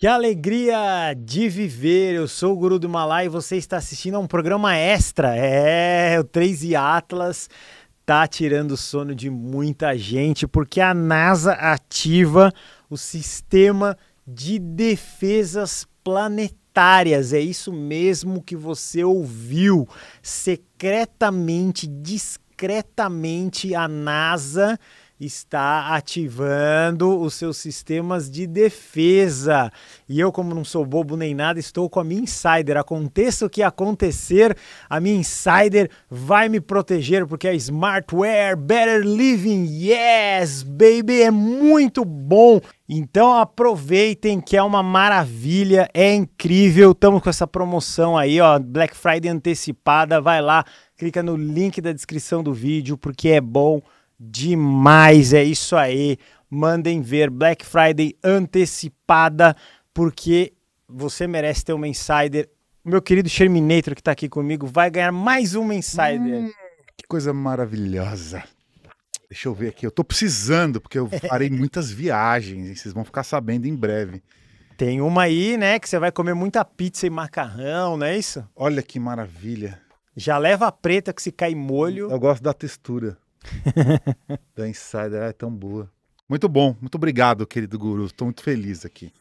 Que alegria de viver! Eu sou o Guru do Himalaia e você está assistindo a um programa extra. O 3i Atlas tá tirando o sono de muita gente porque a NASA ativa o sistema de defesas planetárias. É isso mesmo que você ouviu. Secretamente, discretamente, a NASA está ativando os seus sistemas de defesa. E eu, como não sou bobo nem nada, estou com a minha Insider. Aconteça o que acontecer, a minha Insider vai me proteger, porque é Smartwear, Better Living, yes, baby, é muito bom. Então aproveitem que é uma maravilha, é incrível. Estamos com essa promoção aí, ó, Black Friday antecipada. Vai lá, clica no link da descrição do vídeo, porque é bom demais, é isso aí. Mandem ver Black Friday antecipada, porque você merece ter uma Insider. O meu querido Sherminator, que está aqui comigo, vai ganhar mais uma Insider. Que coisa maravilhosa. Deixa eu ver aqui, eu tô precisando, porque eu farei muitas viagens, e vocês vão ficar sabendo em breve. Tem uma aí, né, que você vai comer muita pizza e macarrão, não é isso? Olha que maravilha. Já leva a preta que se cai molho. Eu gosto da textura da Insider, é tão boa. Muito bom, muito obrigado, querido Guru, estou muito feliz aqui.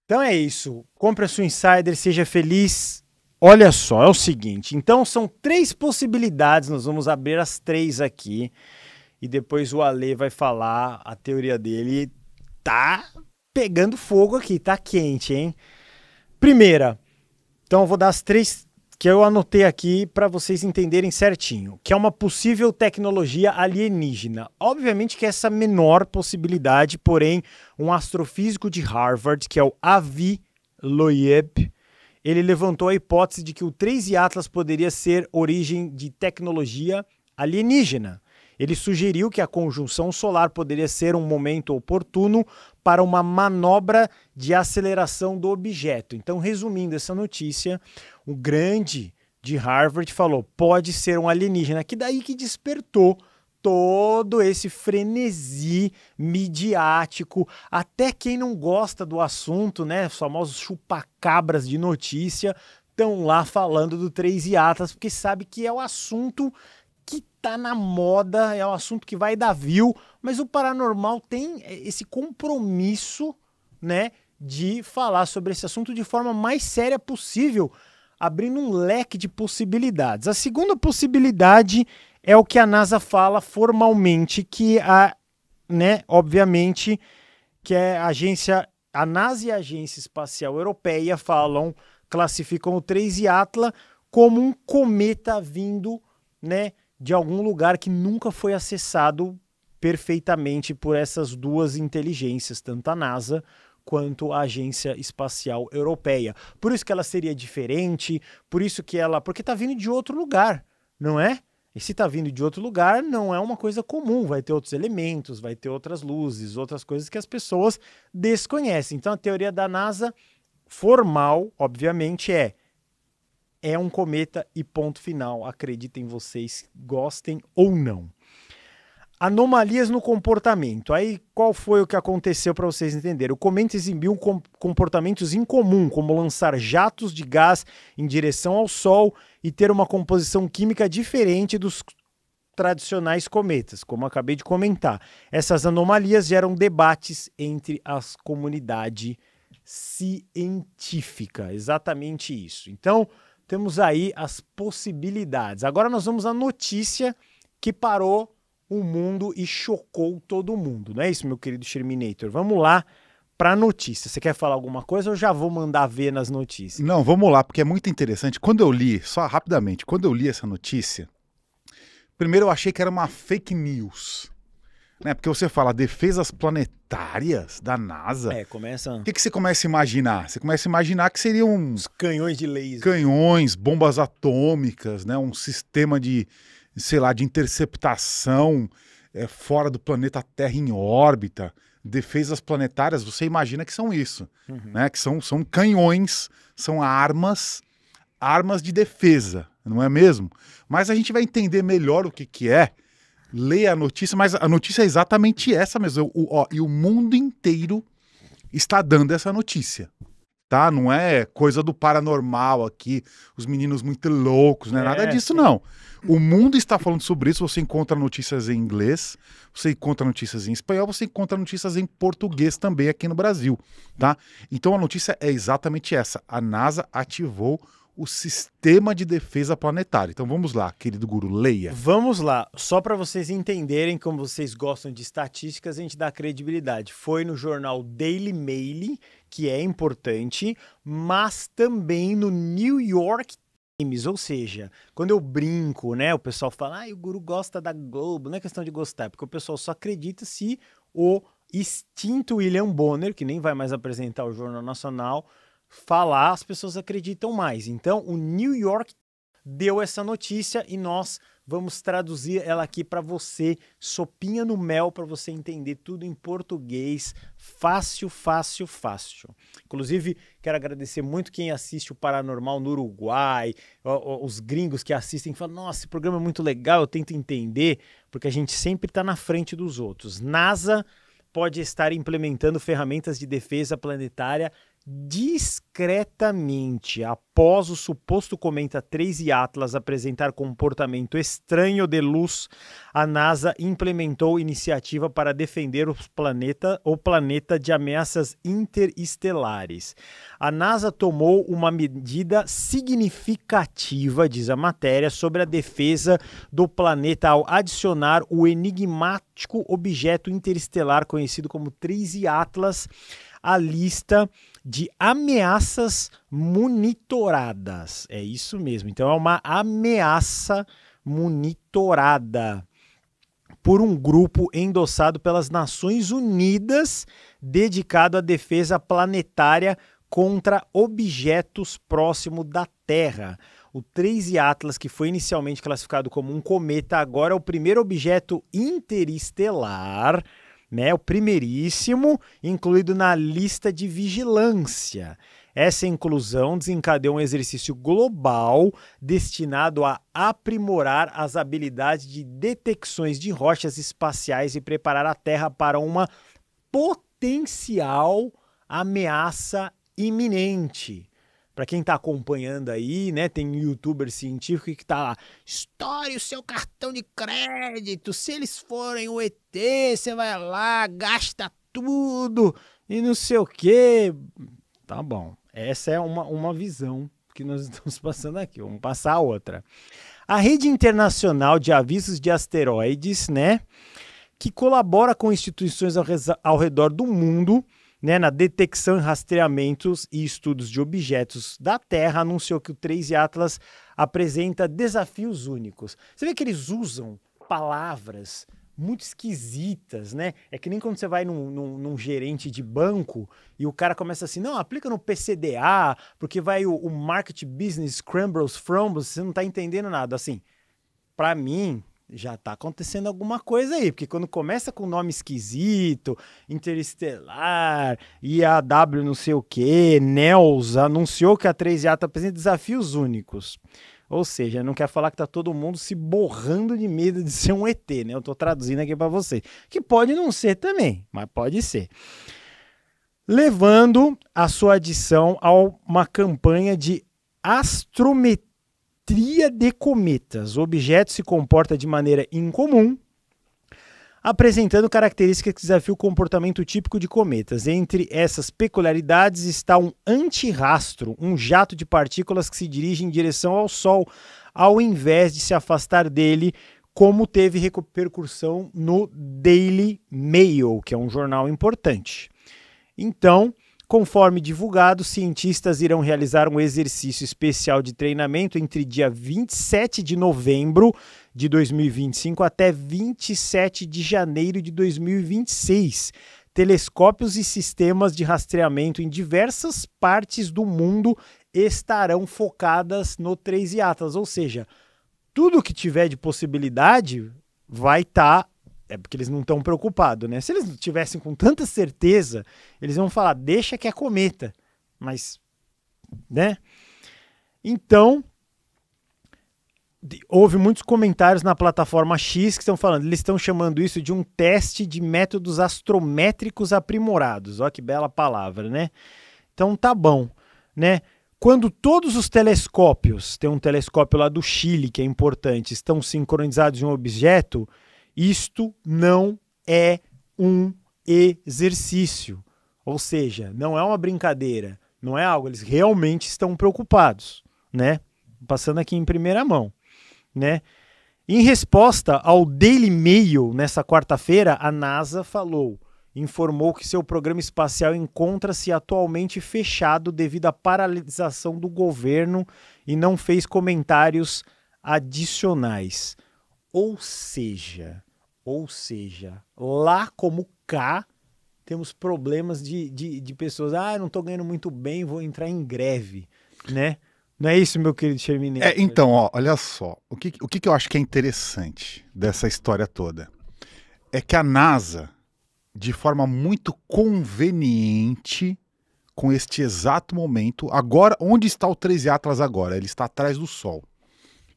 Então é isso, compre a sua Insider, seja feliz. Olha só, é o seguinte, então são 3 possibilidades, nós vamos abrir as 3 aqui. E depois o Ale vai falar a teoria dele. Tá pegando fogo aqui, tá quente, hein? Primeira, então eu vou dar as 3 que eu anotei aqui para vocês entenderem certinho, que é uma possível tecnologia alienígena. Obviamente que essa é a menor possibilidade, porém, um astrofísico de Harvard, que é o Avi Loeb, ele levantou a hipótese de que o 3i Atlas poderia ser origem de tecnologia alienígena. Ele sugeriu que a conjunção solar poderia ser um momento oportuno para uma manobra de aceleração do objeto. Então, resumindo essa notícia, o grande de Harvard falou, pode ser um alienígena, que daí que despertou todo esse frenesi midiático. Até quem não gosta do assunto, né, os famosos chupacabras de notícia, estão lá falando do 3i Atlas, porque sabe que é o assunto que tá na moda, é um assunto que vai dar view, mas o Paranormal tem esse compromisso, né, de falar sobre esse assunto de forma mais séria possível, abrindo um leque de possibilidades. A segunda possibilidade é o que a NASA fala formalmente, que obviamente, que é a NASA e a Agência Espacial Europeia classificam o 3i Atlas como um cometa vindo, né, de algum lugar que nunca foi acessado perfeitamente por essas duas inteligências, tanto a NASA quanto a Agência Espacial Europeia. Por isso que ela seria diferente, porque está vindo de outro lugar, não é? E se está vindo de outro lugar, não é uma coisa comum, vai ter outros elementos, vai ter outras luzes, outras coisas que as pessoas desconhecem. Então a teoria da NASA formal, obviamente, é um cometa e ponto final. Acreditem vocês, gostem ou não. Anomalias no comportamento. Aí qual foi o que aconteceu para vocês entenderem? O cometa exibiu comportamentos incomuns, como lançar jatos de gás em direção ao Sol e ter uma composição química diferente dos tradicionais cometas, como acabei de comentar. Essas anomalias geram debates entre as comunidades científicas. Exatamente isso. Então, temos aí as possibilidades. Agora nós vamos à notícia que parou o mundo e chocou todo mundo. Não é isso, meu querido Sherminator? Vamos lá para a notícia. Você quer falar alguma coisa ou já vou mandar ver nas notícias? Não, vamos lá, porque é muito interessante. Quando eu li, só rapidamente, quando eu li essa notícia, primeiro eu achei que era uma fake news. Né? Porque você fala defesas planetárias da NASA. Começa... O que você começa a imaginar? Você começa a imaginar que seriam uns canhões de laser. Canhões, bombas atômicas, né? Um sistema de, sei lá, de interceptação fora do planeta Terra em órbita. Defesas planetárias, você imagina que são isso. Né? Que são canhões, são armas de defesa, não é mesmo? Mas a gente vai entender melhor o que é. Leia a notícia, mas a notícia é exatamente essa mesmo. E o mundo inteiro está dando essa notícia. tá? Não é coisa do paranormal aqui, os meninos muito loucos, não é nada disso, não. O mundo está falando sobre isso, você encontra notícias em inglês, você encontra notícias em espanhol, você encontra notícias em português também aqui no Brasil, tá? Então a notícia é exatamente essa, a NASA ativou o sistema de defesa planetária. Então vamos lá, querido guru, leia. Vamos lá, só para vocês entenderem como vocês gostam de estatísticas, a gente dá credibilidade. Foi no jornal Daily Mail, que é importante, mas também no New York Times, ou seja, quando eu brinco, né, o pessoal fala, o guru gosta da Globo, não é questão de gostar, porque o pessoal só acredita se o extinto William Bonner, que nem vai mais apresentar o Jornal Nacional, falar, as pessoas acreditam mais. Então, o New York deu essa notícia e nós vamos traduzir ela aqui para você, sopinha no mel, para você entender tudo em português, fácil, fácil, fácil. Inclusive, quero agradecer muito quem assiste o Paranormal no Uruguai, os gringos que assistem e falam, nossa, esse programa é muito legal, eu tento entender, porque a gente sempre está na frente dos outros. NASA pode estar implementando ferramentas de defesa planetária discretamente. Após o suposto cometa 3 e Atlas apresentar comportamento estranho de luz, a NASA implementou iniciativa para defender o planeta de ameaças interestelares. A NASA tomou uma medida significativa, diz a matéria, sobre a defesa do planeta ao adicionar o enigmático objeto interestelar conhecido como 3 e Atlas à lista de ameaças monitoradas. É isso mesmo. Então é uma ameaça monitorada por um grupo endossado pelas Nações Unidas dedicado à defesa planetária contra objetos próximos da Terra. O 3 e Atlas, que foi inicialmente classificado como um cometa, agora é o primeiro objeto interestelar, né, o primeiríssimo, incluído na lista de vigilância. Essa inclusão desencadeou um exercício global destinado a aprimorar as habilidades de detecções de rochas espaciais e preparar a Terra para uma potencial ameaça iminente. Para quem está acompanhando aí, né, tem um youtuber científico que está lá, estoure o seu cartão de crédito, se eles forem o ET, você vai lá, gasta tudo e não sei o quê. Tá bom, essa é uma visão que nós estamos passando aqui, vamos passar a outra. A Rede Internacional de Avisos de Asteroides, né, que colabora com instituições ao redor do mundo, né, na detecção e rastreamentos e estudos de objetos da Terra, anunciou que o 3 e Atlas apresenta desafios únicos. Você vê que eles usam palavras muito esquisitas, né? É que nem quando você vai num gerente de banco e o cara começa assim, não, aplica no PCDA, porque vai o Market Business Scrambles Frombles, você não está entendendo nada. Assim, para mim, já tá acontecendo alguma coisa aí, porque quando começa com nome esquisito, Interestelar, IAW não sei o que, NELS, anunciou que a 3A apresenta desafios únicos. Ou seja, não quer falar que tá todo mundo se borrando de medo de ser um ET, né? Eu tô traduzindo aqui para você. Que pode não ser também, mas pode ser. Levando a sua adição a uma campanha de astrometria de cometas. O objeto se comporta de maneira incomum, apresentando características que desafiam o comportamento típico de cometas. Entre essas peculiaridades está um antirrastro, um jato de partículas que se dirige em direção ao Sol, ao invés de se afastar dele, como teve repercussão no Daily Mail, que é um jornal importante. Então, conforme divulgado, cientistas irão realizar um exercício especial de treinamento entre dia 27 de novembro de 2025 até 27 de janeiro de 2026. Telescópios e sistemas de rastreamento em diversas partes do mundo estarão focadas no 3 e Atlas, ou seja, tudo que tiver de possibilidade vai estar. É porque eles não estão preocupados, né? Se eles tivessem com tanta certeza, eles vão falar, deixa que é cometa. Mas, né? Então, houve muitos comentários na plataforma X que estão falando, eles estão chamando isso de um teste de métodos astrométricos aprimorados. Olha que bela palavra, né? Então tá bom, né? Quando todos os telescópios, tem um telescópio lá do Chile que é importante, estão sincronizados em um objeto, isto não é um exercício. Ou seja, não é uma brincadeira, não é algo, eles realmente estão preocupados, né? Passando aqui em primeira mão, né? Em resposta ao Daily Mail, nessa quarta-feira, a NASA informou que seu programa espacial encontra-se atualmente fechado devido à paralisação do governo e não fez comentários adicionais. Ou seja, lá como cá, temos problemas de pessoas. Ah, não estou ganhando muito bem, vou entrar em greve, né? Não é isso, meu querido Sherminei? Então, ó, olha só. O que eu acho que é interessante dessa história toda é que a NASA, de forma muito conveniente, com este exato momento, agora, onde está o 13 Atlas agora? Ele está atrás do Sol.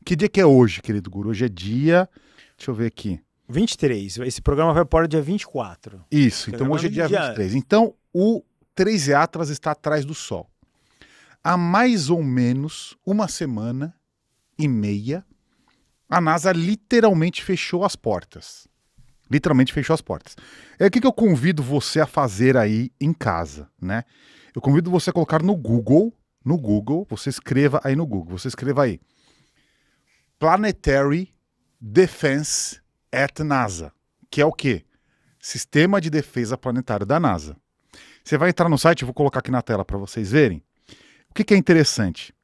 Que dia que é hoje, querido Guru? Hoje é dia... Deixa eu ver aqui. 23. Esse programa vai para o dia 24. Isso, então hoje é dia 23. Então, o 13 Atlas está atrás do Sol. Há mais ou menos uma semana e meia, a NASA literalmente fechou as portas. Literalmente fechou as portas. O que eu convido você a fazer aí em casa, né? Eu convido você a colocar no Google, você escreva aí no Google, você escreva aí Planetary Defense at NASA, que é o quê? Sistema de Defesa Planetário da NASA. Você vai entrar no site, eu vou colocar aqui na tela para vocês verem. O que é interessante?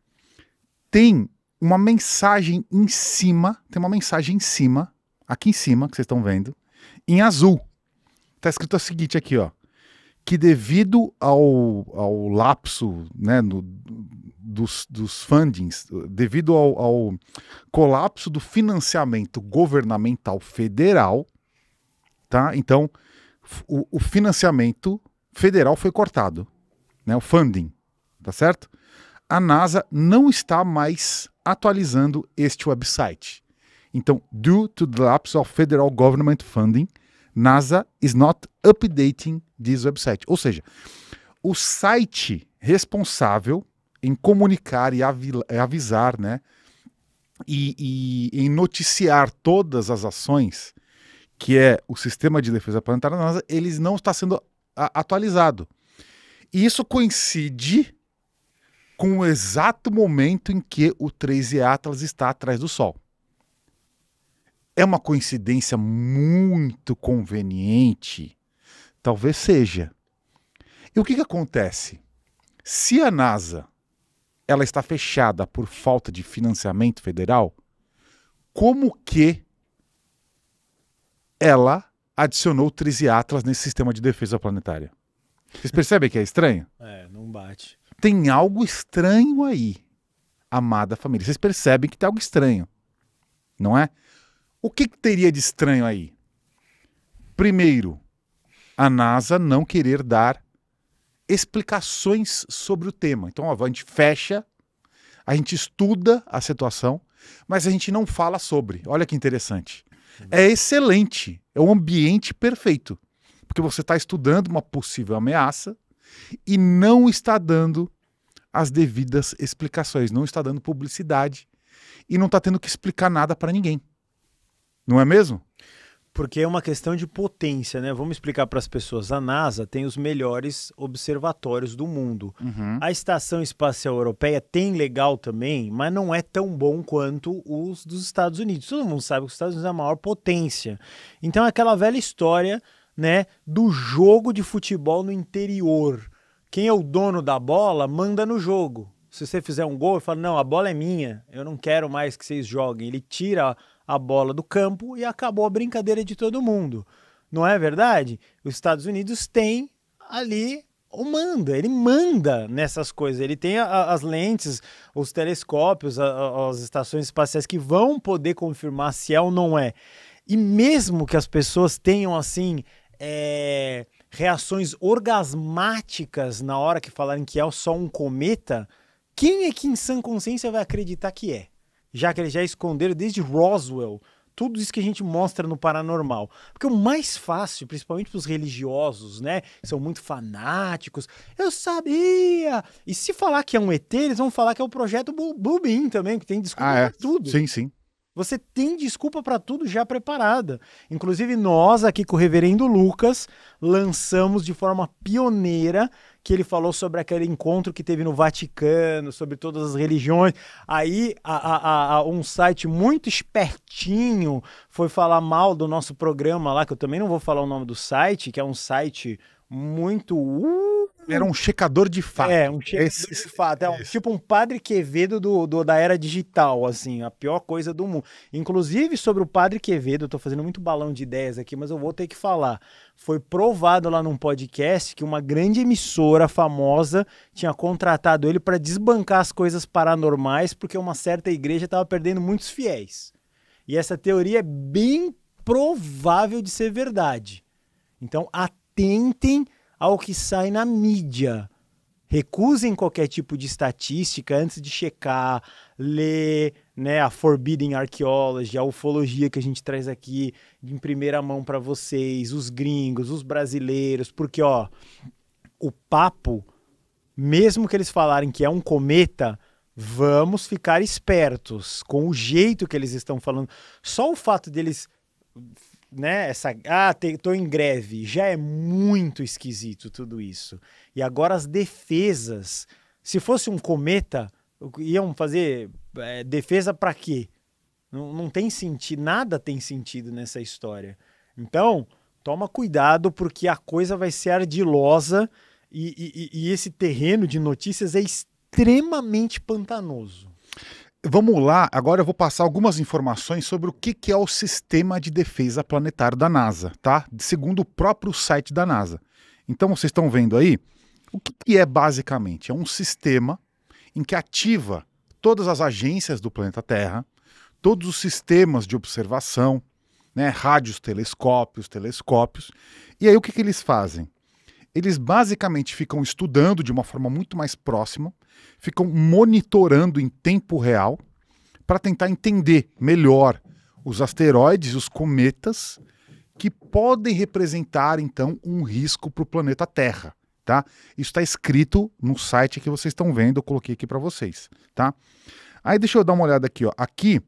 Tem uma mensagem em cima, aqui em cima, que vocês estão vendo, em azul. Está escrito o seguinte aqui, ó, que devido ao lapso, né, dos fundings, devido ao colapso do financiamento governamental federal, tá? Então, o financiamento federal foi cortado, né, o funding, tá certo? A NASA não está mais atualizando este website. Então, due to the lapse of federal government funding, NASA is not updating this website. Ou seja, o site responsável em comunicar e avisar, né, e em noticiar todas as ações, que é o Sistema de Defesa Planetária da NASA, ele não está sendo atualizado. E isso coincide com o exato momento em que o 13 Atlas está atrás do Sol. É uma coincidência muito conveniente? Talvez seja. E o que acontece? Se a NASA ela está fechada por falta de financiamento federal, como que ela adicionou o 13 Atlas nesse sistema de defesa planetária? Vocês percebem que é estranho? Não bate. Tem algo estranho aí, amada família. Vocês percebem que tem algo estranho, não é? O que teria de estranho aí? Primeiro, a NASA não querer dar explicações sobre o tema. Então, ó, a gente fecha, a gente estuda a situação, mas a gente não fala sobre. Olha que interessante. É excelente, é um ambiente perfeito, porque você está estudando uma possível ameaça e não está dando as devidas explicações, não está dando publicidade e não está tendo que explicar nada para ninguém. Não é mesmo? Porque é uma questão de potência, né? Vamos explicar para as pessoas. A NASA tem os melhores observatórios do mundo. Uhum. A Estação Espacial Europeia tem legal também, mas não é tão bom quanto os dos Estados Unidos. Todo mundo sabe que os Estados Unidos é a maior potência. Então é aquela velha história, né, do jogo de futebol no interior. Quem é o dono da bola manda no jogo. Se você fizer um gol, ele fala, não, a bola é minha, eu não quero mais que vocês joguem. Ele tira a bola do campo e acabou a brincadeira de todo mundo. Não é verdade? Os Estados Unidos têm ali ele manda nessas coisas. Ele tem as lentes, os telescópios, as estações espaciais que vão poder confirmar se é ou não é. E mesmo que as pessoas tenham assim reações orgasmáticas na hora que falarem que é só um cometa, quem é que em sã consciência vai acreditar que é? Já que eles já esconderam desde Roswell tudo isso que a gente mostra no Paranormal. Porque o mais fácil, principalmente para os religiosos, né, são muito fanáticos, eu sabia! E se falar que é um ET, eles vão falar que é o projeto Bluebeam também, que tem desculpa pra tudo. Sim, sim. Você tem desculpa para tudo já preparada. Inclusive nós aqui com o Reverendo Lucas lançamos de forma pioneira, que ele falou sobre aquele encontro que teve no Vaticano, sobre todas as religiões. Aí um site muito espertinho foi falar mal do nosso programa lá, que eu também não vou falar o nome do site, que é um site muito... Era um checador de fato. Um checador de fato. Tipo um Padre Quevedo da era digital, assim, a pior coisa do mundo. Inclusive, sobre o Padre Quevedo, eu tô fazendo muito balão de ideias aqui, mas eu vou ter que falar. Foi provado lá num podcast que uma grande emissora famosa tinha contratado ele para desbancar as coisas paranormais, porque uma certa igreja estava perdendo muitos fiéis. E essa teoria é bem provável de ser verdade. Então, atentem ao que sai na mídia. Recusem qualquer tipo de estatística antes de checar, ler, né, a Forbidden Archaeology, a ufologia que a gente traz aqui em primeira mão para vocês, os gringos, os brasileiros, porque ó, o papo, mesmo que eles falarem que é um cometa, vamos ficar espertos com o jeito que eles estão falando. Só o fato deles... né, tô em greve, já é muito esquisito tudo isso. E agora as defesas, se fosse um cometa, iam fazer defesa para quê? Não tem sentido, nada tem sentido nessa história. Então, toma cuidado porque a coisa vai ser ardilosa e esse terreno de notícias é extremamente pantanoso. Vamos lá, agora eu vou passar algumas informações sobre o que é o Sistema de Defesa Planetário da NASA, tá? Segundo o próprio site da NASA. Então vocês estão vendo aí, o que é basicamente? É um sistema em que ativa todas as agências do planeta Terra, todos os sistemas de observação, né? Rádios, telescópios, e aí o que eles fazem? Eles basicamente ficam estudando de uma forma muito mais próxima, ficam monitorando em tempo real para tentar entender melhor os asteroides e os cometas que podem representar, então, um risco para o planeta Terra. Tá? Isso está escrito no site que vocês estão vendo, eu coloquei aqui para vocês. Tá? Aí deixa eu dar uma olhada aqui. Ó. Aqui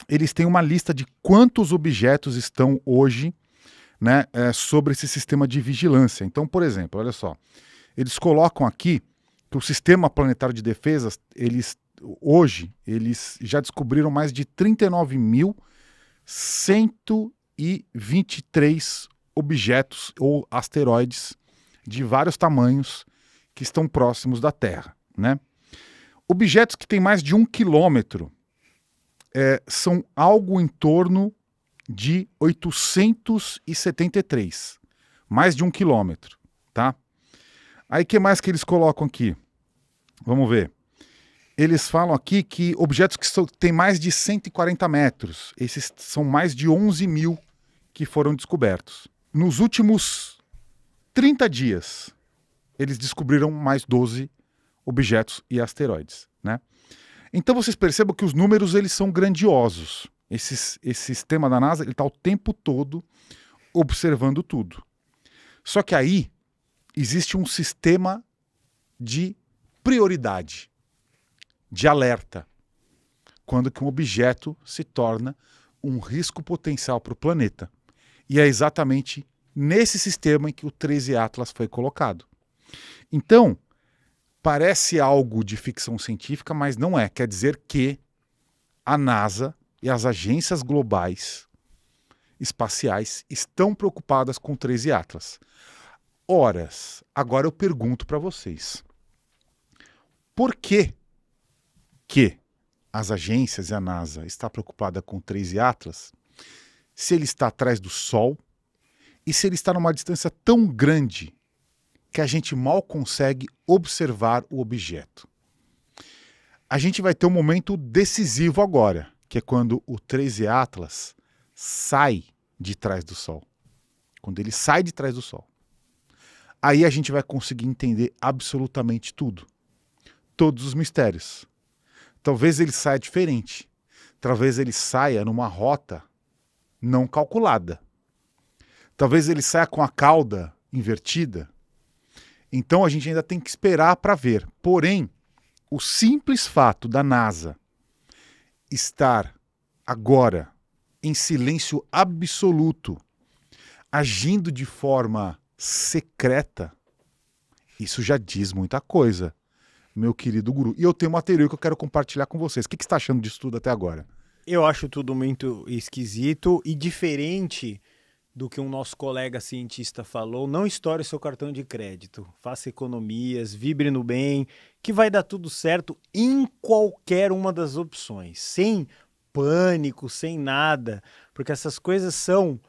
eles têm uma lista de quantos objetos estão hoje, né, sobre esse sistema de vigilância. Então, por exemplo, olha só, eles colocam aqui que o Sistema Planetário de Defesa, hoje, eles já descobriram mais de 39.123 objetos ou asteroides de vários tamanhos que estão próximos da Terra, né? Objetos que têm mais de 1 quilômetro são algo em torno de 873, mais de 1 quilômetro, tá? Aí o que mais que eles colocam aqui? Vamos ver. Eles falam aqui que objetos que têm mais de 140 metros, esses são mais de 11 mil que foram descobertos. Nos últimos 30 dias, eles descobriram mais 12 objetos e asteroides, né? Então vocês percebam que os números eles são grandiosos. Esse sistema da NASA está o tempo todo observando tudo. Só que aí existe um sistema de prioridade, de alerta, quando que um objeto se torna um risco potencial para o planeta. E é exatamente nesse sistema em que o 13 Atlas foi colocado. Então, parece algo de ficção científica, mas não é. Quer dizer que a NASA e as agências globais espaciais estão preocupadas com o 13 Atlas. Horas, agora eu pergunto para vocês. Por que as agências e a NASA estão preocupadas com o 13 Atlas se ele está atrás do Sol e se ele está numa distância tão grande que a gente mal consegue observar o objeto? A gente vai ter um momento decisivo agora, que é quando o 13 Atlas sai de trás do Sol. Quando ele sai de trás do Sol. Aí a gente vai conseguir entender absolutamente tudo. Todos os mistérios. Talvez ele saia diferente. Talvez ele saia numa rota não calculada. Talvez ele saia com a cauda invertida. Então a gente ainda tem que esperar para ver. Porém, o simples fato da NASA estar agora em silêncio absoluto, agindo de forma secreta, isso já diz muita coisa, meu querido guru. E eu tenho uma teoria que eu quero compartilhar com vocês. O que você está achando disso tudo até agora? Eu acho tudo muito esquisito e diferente do que um nosso colega cientista falou. Não estoure seu cartão de crédito, faça economias, vibre no bem, que vai dar tudo certo em qualquer uma das opções, sem pânico, sem nada, porque essas coisas são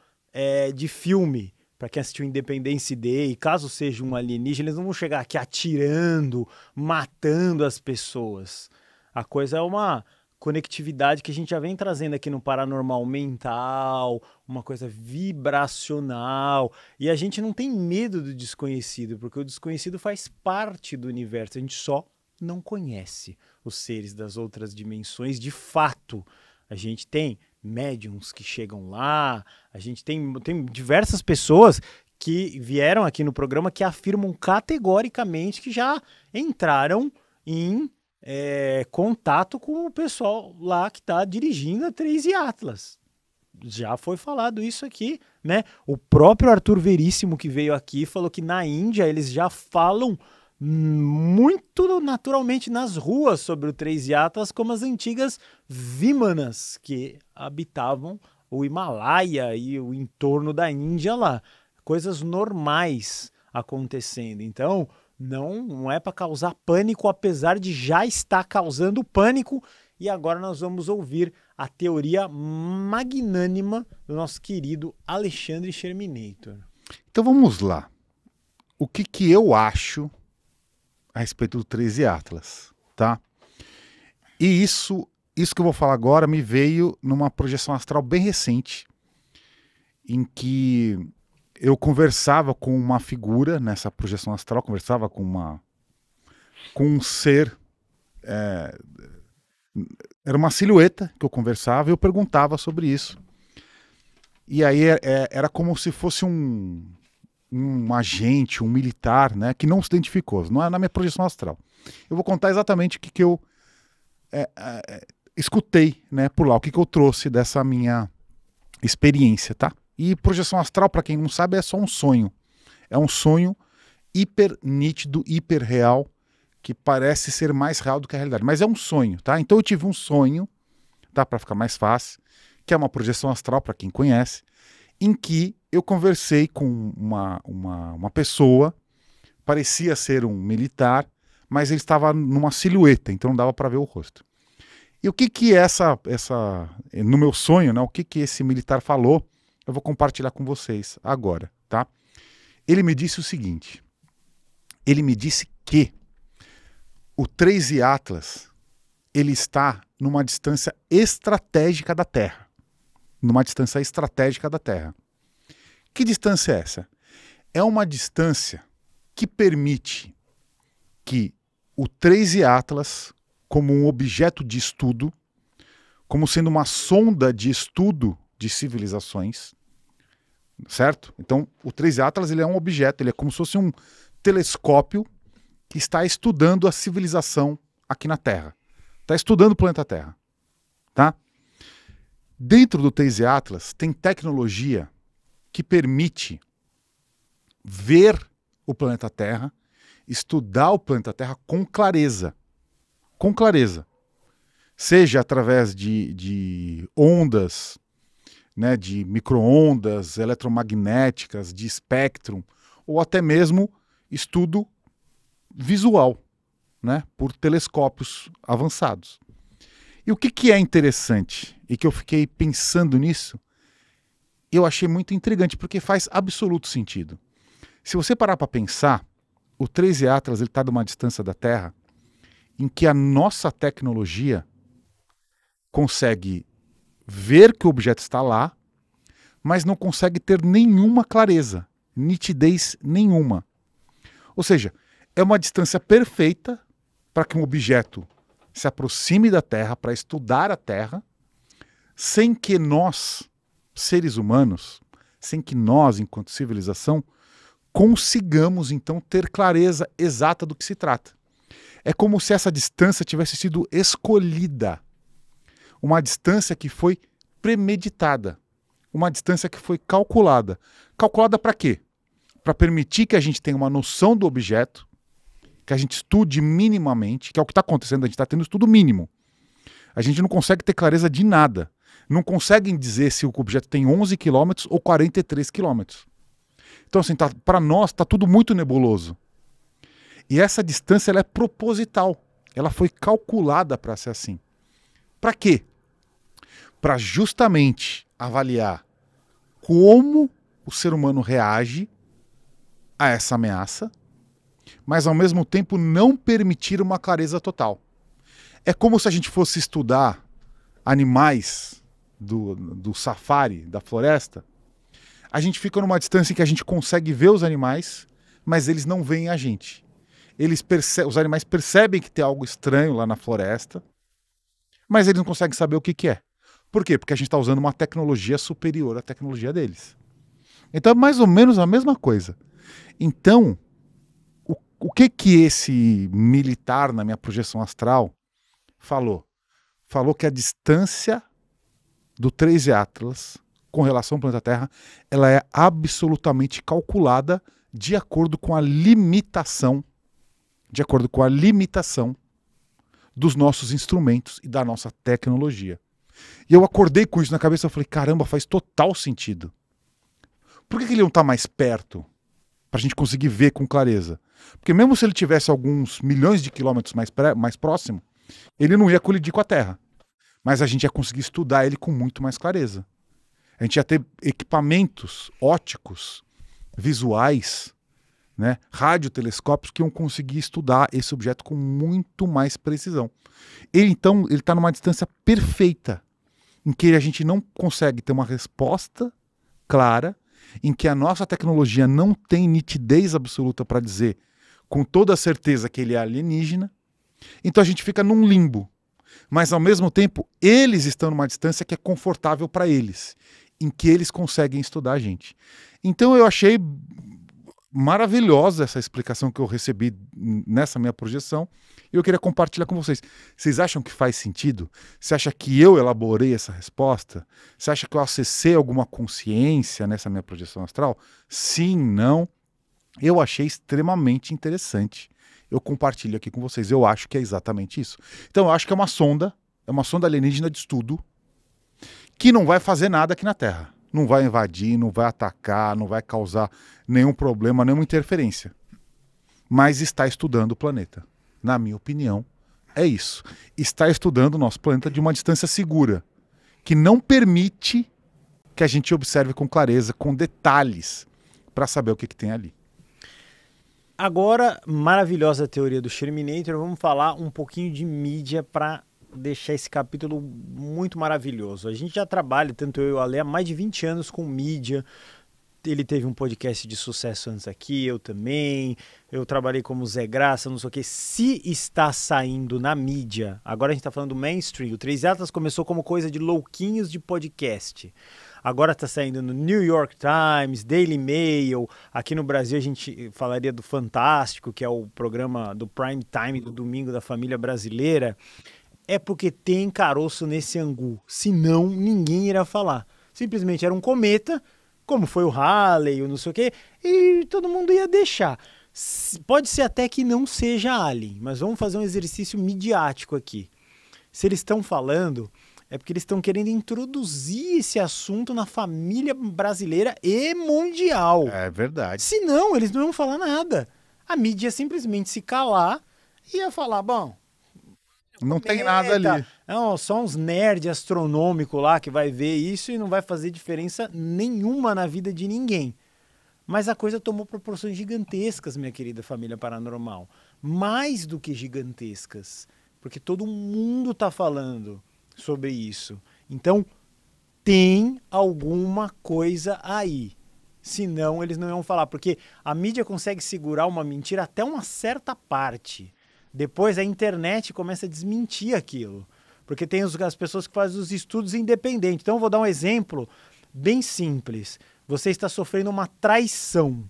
de filme. Para quem assistiu Independence Day, caso seja um alienígena, eles não vão chegar aqui atirando, matando as pessoas. A coisa é uma conectividade que a gente já vem trazendo aqui no Paranormal Mental, uma coisa vibracional, e a gente não tem medo do desconhecido, porque o desconhecido faz parte do universo, a gente só não conhece os seres das outras dimensões de fato. A gente tem médiums que chegam lá, a gente tem diversas pessoas que vieram aqui no programa que afirmam categoricamente que já entraram em contato com o pessoal lá que está dirigindo a 3i Atlas. Já foi falado isso aqui, né? O próprio Arthur Veríssimo, que veio aqui, falou que na Índia eles já falam muito naturalmente nas ruas sobre o 3i Atlas, como as antigas Vimanas que habitavam o Himalaia e o entorno da Índia lá. Coisas normais acontecendo. Então, não é para causar pânico, apesar de já estar causando pânico. E agora nós vamos ouvir a teoria magnânima do nosso querido Alexandre Sherminator. Então vamos lá. O que eu acho a respeito do 3i Atlas, tá? E isso que eu vou falar agora me veio numa projeção astral bem recente, em que eu conversava com uma figura nessa projeção astral, conversava com um ser, era uma silhueta que eu conversava e eu perguntava sobre isso. E aí era como se fosse um agente, um militar, né, que não se identificou, não é na minha projeção astral. Eu vou contar exatamente o que eu escutei, né, por lá, o que eu trouxe dessa minha experiência, tá? E projeção astral, para quem não sabe, é só um sonho. É um sonho hiper nítido, hiper real, que parece ser mais real do que a realidade. Mas é um sonho, tá? Então eu tive um sonho, tá? Para ficar mais fácil, que é uma projeção astral, para quem conhece, em que eu conversei com uma pessoa, parecia ser um militar, mas ele estava numa silhueta, então não dava para ver o rosto. E o que no meu sonho, né? O que esse militar falou? Eu vou compartilhar com vocês agora, tá? Ele me disse o seguinte, ele me disse que o 3i Atlas, ele está numa distância estratégica da Terra. Numa distância estratégica da Terra. Que distância é essa? É uma distância que permite que o 3i Atlas, como um objeto de estudo, como sendo uma sonda de estudo de civilizações, certo? Então, o 3i Atlas ele é um objeto, ele é como se fosse um telescópio que está estudando a civilização aqui na Terra. Está estudando o planeta Terra, tá? Dentro do 3i Atlas tem tecnologia que permite ver o planeta Terra, estudar o planeta Terra com clareza. Com clareza. Seja através de ondas, né, de micro-ondas eletromagnéticas, de espectro, ou até mesmo estudo visual, né, por telescópios avançados. E o que é interessante, e que eu fiquei pensando nisso, eu achei muito intrigante, porque faz absoluto sentido. Se você parar para pensar, o 3i Atlas está numa distância da Terra em que a nossa tecnologia consegue ver que o objeto está lá, mas não consegue ter nenhuma clareza, nitidez nenhuma. Ou seja, é uma distância perfeita para que um objeto se aproxime da Terra para estudar a Terra, sem que nós seres humanos, sem que nós, enquanto civilização, consigamos, então, ter clareza exata do que se trata. É como se essa distância tivesse sido escolhida. Uma distância que foi premeditada. Uma distância que foi calculada. Calculada para quê? Para permitir que a gente tenha uma noção do objeto, que a gente estude minimamente, que é o que está acontecendo, a gente está tendo estudo mínimo. A gente não consegue ter clareza de nada. Não conseguem dizer se o objeto tem 11 quilômetros ou 43 quilômetros. Então, assim, para nós está tudo muito nebuloso. E essa distância ela é proposital. Ela foi calculada para ser assim. Para quê? Para justamente avaliar como o ser humano reage a essa ameaça, mas ao mesmo tempo não permitir uma clareza total. É como se a gente fosse estudar animais do safari, da floresta. A gente fica numa distância em que a gente consegue ver os animais, mas eles não veem a gente. Os animais percebem que tem algo estranho lá na floresta, mas eles não conseguem saber o que é. Por quê? Porque a gente está usando uma tecnologia superior à tecnologia deles. Então é mais ou menos a mesma coisa. Então, o que esse militar, na minha projeção astral, falou? Falou que a distância do 3D Atlas com relação ao planeta Terra, ela é absolutamente calculada de acordo com a limitação dos nossos instrumentos e da nossa tecnologia. E eu acordei com isso na cabeça e falei, caramba, faz total sentido. Por que ele não está mais perto? Para a gente conseguir ver com clareza. Porque mesmo se ele tivesse alguns milhões de quilômetros mais próximo, ele não ia colidir com a Terra. Mas a gente ia conseguir estudar ele com muito mais clareza. A gente ia ter equipamentos ópticos, visuais, né, radiotelescópios que iam conseguir estudar esse objeto com muito mais precisão. Então, ele está numa distância perfeita, em que a gente não consegue ter uma resposta clara, em que a nossa tecnologia não tem nitidez absoluta para dizer com toda a certeza que ele é alienígena. Então a gente fica num limbo. Mas ao mesmo tempo, eles estão numa distância que é confortável para eles, em que eles conseguem estudar a gente. Então eu achei maravilhosa essa explicação que eu recebi nessa minha projeção e eu queria compartilhar com vocês. Vocês acham que faz sentido? Você acha que eu elaborei essa resposta? Você acha que eu acessei alguma consciência nessa minha projeção astral? Sim, não? Eu achei extremamente interessante. Eu compartilho aqui com vocês. Eu acho que é exatamente isso. Então eu acho que é uma sonda alienígena de estudo que não vai fazer nada aqui na Terra. Não vai invadir, não vai atacar, não vai causar nenhum problema, nenhuma interferência. Mas está estudando o planeta. Na minha opinião, é isso. Está estudando o nosso planeta de uma distância segura, que não permite que a gente observe com clareza, com detalhes, para saber o que tem ali. Agora, maravilhosa teoria do Sherminator, vamos falar um pouquinho de mídia para deixar esse capítulo muito maravilhoso. A gente já trabalha, tanto eu e o Ale, há mais de 20 anos com mídia. Ele teve um podcast de sucesso antes aqui, eu também. Eu trabalhei como Zé Graça, não sei o que. Se está saindo na mídia, agora a gente está falando do mainstream, o 3 Atlas começou como coisa de louquinhos de podcast. Agora está saindo no New York Times, Daily Mail. Aqui no Brasil a gente falaria do Fantástico, que é o programa do prime time do domingo da família brasileira. É porque tem caroço nesse angu. Senão, ninguém irá falar. Simplesmente era um cometa, como foi o Halley, ou não sei o quê, e todo mundo ia deixar. Pode ser até que não seja Alien, mas vamos fazer um exercício midiático aqui. Se eles estão falando, é porque eles estão querendo introduzir esse assunto na família brasileira e mundial. É verdade. Senão, eles não iam falar nada. A mídia ia simplesmente se calar e ia falar, bom... Não tem nada ali. Não, só uns nerds astronômicos lá que vai ver isso e não vai fazer diferença nenhuma na vida de ninguém. Mas a coisa tomou proporções gigantescas, minha querida família paranormal. Mais do que gigantescas. Porque todo mundo está falando sobre isso. Então, tem alguma coisa aí. Senão, eles não iam falar. Porque a mídia consegue segurar uma mentira até uma certa parte. Depois a internet começa a desmentir aquilo. Porque tem as pessoas que fazem os estudos independentes. Então eu vou dar um exemplo Bem simples. Você está sofrendo uma traição.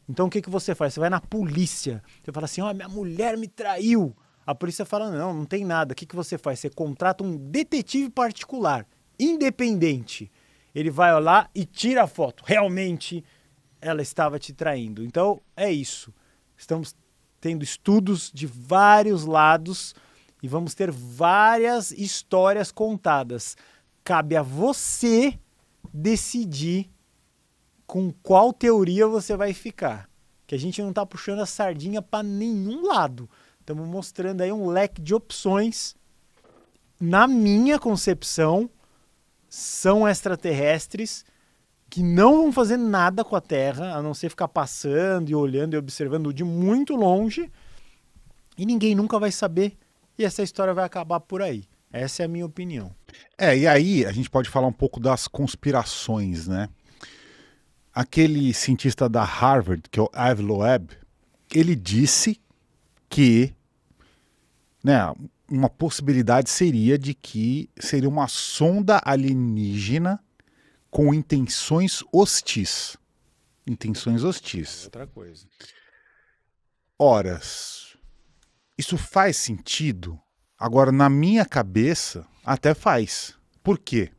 Então o que você faz? Você vai na polícia. Você fala assim, minha mulher me traiu. A polícia fala, não tem nada. O que você faz? Você contrata um detetive particular, independente. Ele vai lá e tira a foto. Realmente, ela estava te traindo. Então, é isso. Estamos tendo estudos de vários lados e vamos ter várias histórias contadas. Cabe a você decidir com qual teoria você vai ficar. Que a gente não está puxando a sardinha para nenhum lado. Estamos mostrando aí um leque de opções. Na minha concepção, são extraterrestres que não vão fazer nada com a Terra, a não ser ficar passando e olhando e observando de muito longe. E ninguém nunca vai saber. E essa história vai acabar por aí. Essa é a minha opinião. E aí a gente pode falar um pouco das conspirações, né? Aquele cientista da Harvard, que é o Avi Loeb, ele disse que, né, uma possibilidade seria de que seria uma sonda alienígena com intenções hostis. Intenções hostis. Outra coisa. Ora, isso faz sentido? Agora, na minha cabeça, até faz. Por quê?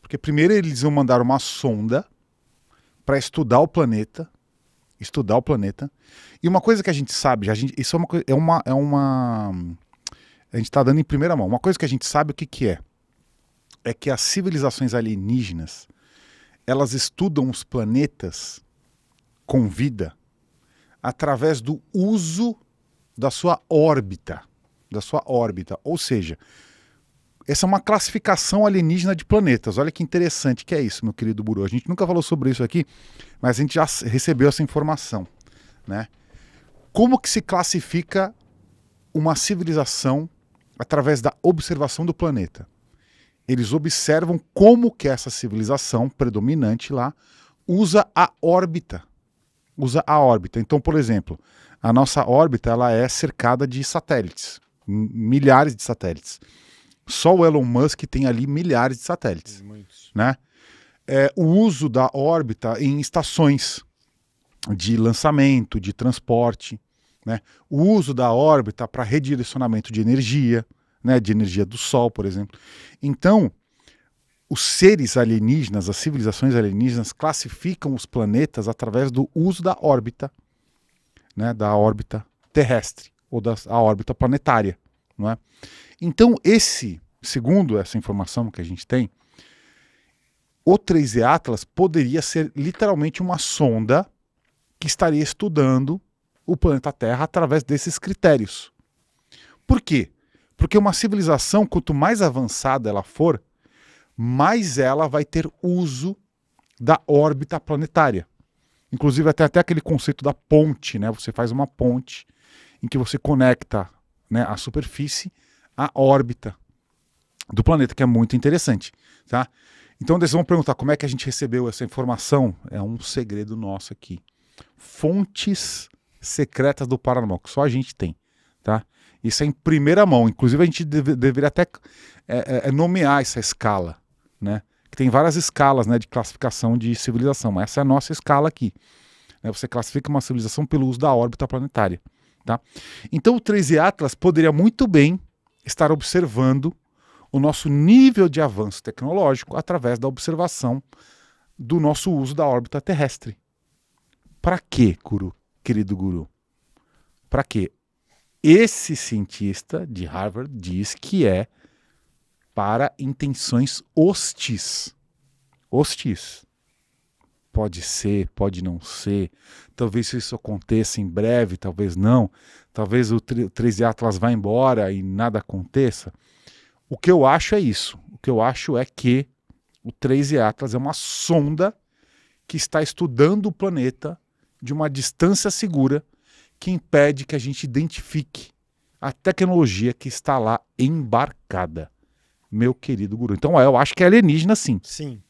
Porque primeiro eles iam mandar uma sonda para estudar o planeta. E uma coisa que a gente sabe, isso é uma a gente está dando em primeira mão. Uma coisa que a gente sabe o que é. É que as civilizações alienígenas, elas estudam os planetas com vida através do uso da sua órbita. Ou seja, essa é uma classificação alienígena de planetas. Olha que interessante que é isso, meu querido Buru. A gente nunca falou sobre isso aqui, mas a gente já recebeu essa informação, né? Como que se classifica uma civilização através da observação do planeta? Eles observam como que essa civilização predominante lá usa a órbita. Então, por exemplo, a nossa órbita ela é cercada de satélites, milhares de satélites. Só o Elon Musk tem ali milhares de satélites. Muitos. Né? O uso da órbita em estações de lançamento, de transporte, né? O uso da órbita para redirecionamento de energia, né? De energia do Sol, por exemplo. Então, os seres alienígenas, as civilizações alienígenas, classificam os planetas através do uso da órbita, né? Da órbita terrestre, ou da órbita planetária. Não é? Então, segundo essa informação que a gente tem, o 3D Atlas poderia ser literalmente uma sonda que estaria estudando o planeta Terra através desses critérios. Por quê? Porque uma civilização, quanto mais avançada ela for, mais ela vai ter uso da órbita planetária. Inclusive, até aquele conceito da ponte, né? Você faz uma ponte em que você conecta, né, a superfície à órbita do planeta, que é muito interessante, tá? Então vocês vão perguntar como é que a gente recebeu essa informação. É um segredo nosso aqui. Fontes secretas do Paranormal, que só a gente tem, tá? Isso é em primeira mão. Inclusive a gente deveria até nomear essa escala, né? Que tem várias escalas, né, de classificação de civilização, mas essa é a nossa escala aqui, né? Você classifica uma civilização pelo uso da órbita planetária. Tá? Então o 3D Atlas poderia muito bem estar observando o nosso nível de avanço tecnológico através da observação do nosso uso da órbita terrestre. Para quê, querido Guru? Para quê? Esse cientista de Harvard diz que é para intenções hostis. Hostis. Pode ser, pode não ser. Talvez isso aconteça em breve, talvez não. Talvez o 3D Atlas vá embora e nada aconteça. O que eu acho é isso. O que eu acho é que o 3D Atlas é uma sonda que está estudando o planeta de uma distância segura que impede que a gente identifique a tecnologia que está lá embarcada. Meu querido Guru. Então eu acho que é alienígena, sim. Sim.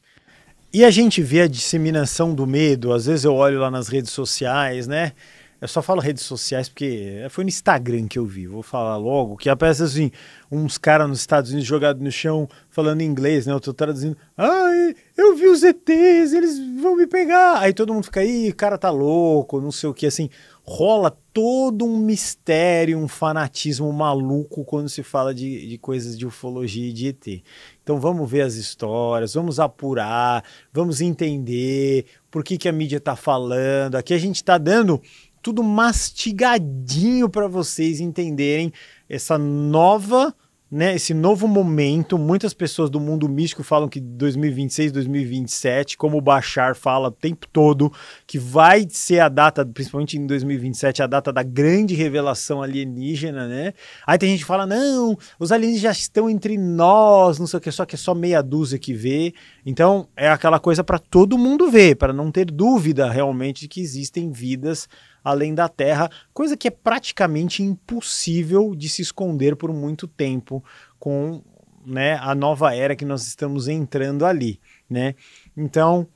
E a gente vê a disseminação do medo, às vezes eu olho lá nas redes sociais, né? Eu só falo redes sociais porque foi no Instagram que eu vi. Vou falar logo que aparece assim, uns caras nos Estados Unidos jogados no chão falando inglês, né? Eu tô traduzindo. Ai, eu vi os ETs, eles vão me pegar. Aí todo mundo fica aí, o cara tá louco, não sei o que, assim. Rola todo um mistério, um fanatismo maluco quando se fala de coisas de ufologia e de ET. Então vamos ver as histórias, vamos apurar, vamos entender por que a mídia tá falando. Aqui a gente tá dando tudo mastigadinho para vocês entenderem essa nova, né, esse novo momento. Muitas pessoas do mundo místico falam que 2026, 2027, como o Bashar fala o tempo todo, que vai ser a data, principalmente em 2027, a data da grande revelação alienígena, né? Aí tem gente que fala, não, os alienígenas já estão entre nós, não sei o que, só que é só meia dúzia que vê. Então é aquela coisa para todo mundo ver, para não ter dúvida realmente de que existem vidas além da Terra, coisa que é praticamente impossível de se esconder por muito tempo com, né, a nova era que nós estamos entrando ali, né? Então,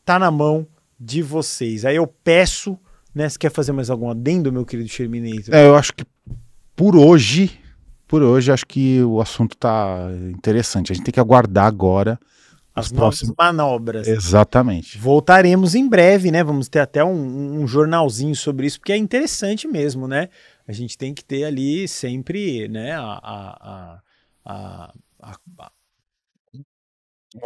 tá na mão de vocês. Aí eu peço, né, você quer fazer mais algum adendo, meu querido Sherminator? Eu acho que por hoje, acho que o assunto tá interessante. A gente tem que aguardar agora As novas manobras. Exatamente. Voltaremos em breve, né? Vamos ter até um jornalzinho sobre isso, porque é interessante mesmo, né? A gente tem que ter ali sempre, né,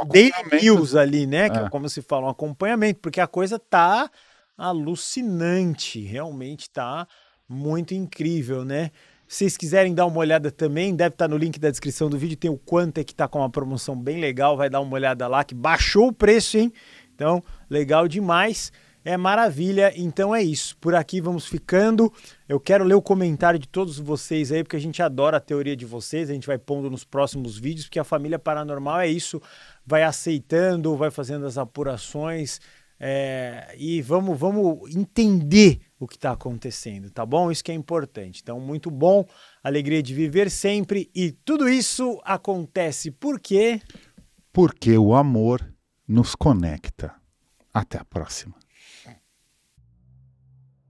daily news ali, né? Que é como se fala, um acompanhamento, porque a coisa tá alucinante, realmente tá muito incrível, né? Se vocês quiserem dar uma olhada também, deve estar no link da descrição do vídeo, tem o Quanta que tá com uma promoção bem legal, vai dar uma olhada lá, que baixou o preço, hein? Então, legal demais, é maravilha. Então é isso, por aqui vamos ficando. Eu quero ler o comentário de todos vocês aí, porque a gente adora a teoria de vocês, a gente vai pondo nos próximos vídeos, porque a família paranormal é isso, vai aceitando, vai fazendo as apurações, e vamos entender o que está acontecendo, tá bom? Isso que é importante. Então, muito bom, alegria de viver sempre, e tudo isso acontece porque o amor nos conecta. Até a próxima.